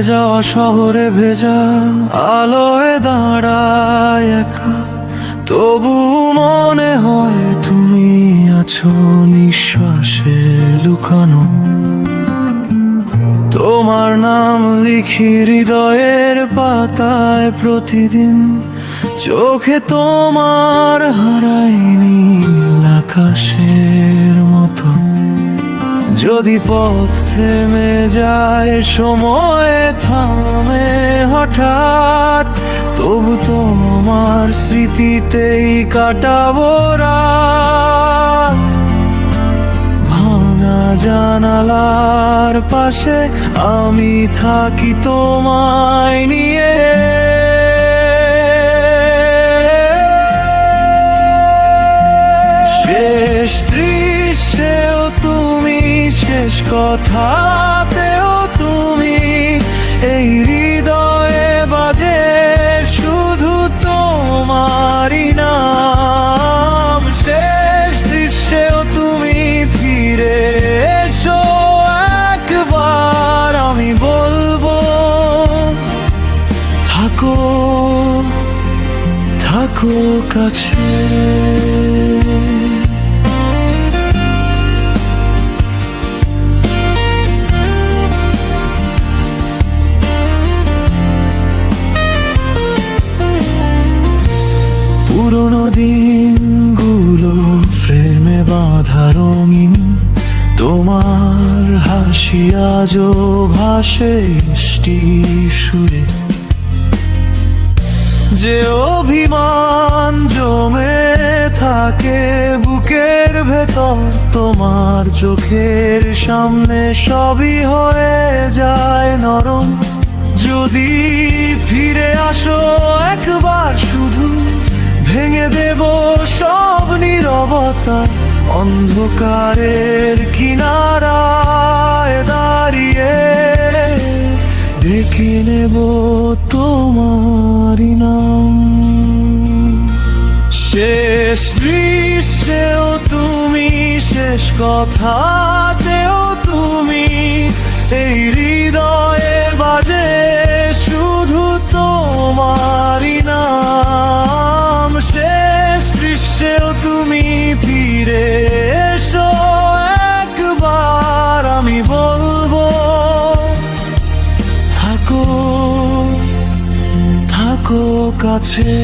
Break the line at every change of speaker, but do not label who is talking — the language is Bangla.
যাওয়া শহরে ভেজা আলোয় দাঁড়ায় একা, তবু মনে হয় তুমি আছো নিঃশ্বাসে লুকানো। তোমার নাম লিখি হৃদয়ের পাতায় প্রতিদিন, চোখে তোমার হারাইনি আকাশের মতো। যদি পথ থেমে যায়, সময় থামে হঠাৎ, তবু তোমার স্মৃতিতেই কাটাবো রাত। ভাঙা জানালার পাশে আমি থাকি তোমায় নিয়ে, শেষ দৃশ্যেও তুমি, শেষ কথাতেও তুমি, এই হৃদয়ে বাজে শুধু তোমারই নাম। শেষ দৃশ্যেও তুমি ফিরে এসো একবার, আমি বলবো থাকো, থাকো কাছে। পুরোনো দিনগুলো ফ্রেমে বাঁধা রঙিন, তোমার হাসি আজও ভাসে মিষ্টি সুরে। যে অভিমান জমে থাকে বুকের ভেতর, তোমার চোখের সামনে সবই হয়ে যায় নরম। যদি ফিরে আসো একবার শুধু, ভেঙে দেব সব নীরবতা। অন্ধকারের কিনারায় দাঁড়িয়ে ডেকে নেব তোমারই নাম। শেষ দৃশ্যেও তুমি, শেষ কথাতেও তুমি, এই হৃদয়ে বাজে শুধু তোমারই নাম। শেষ দৃশ্যেও তুমি ফিরে এসো একবার, আমি বলবো থাকো, থাকো কাছে।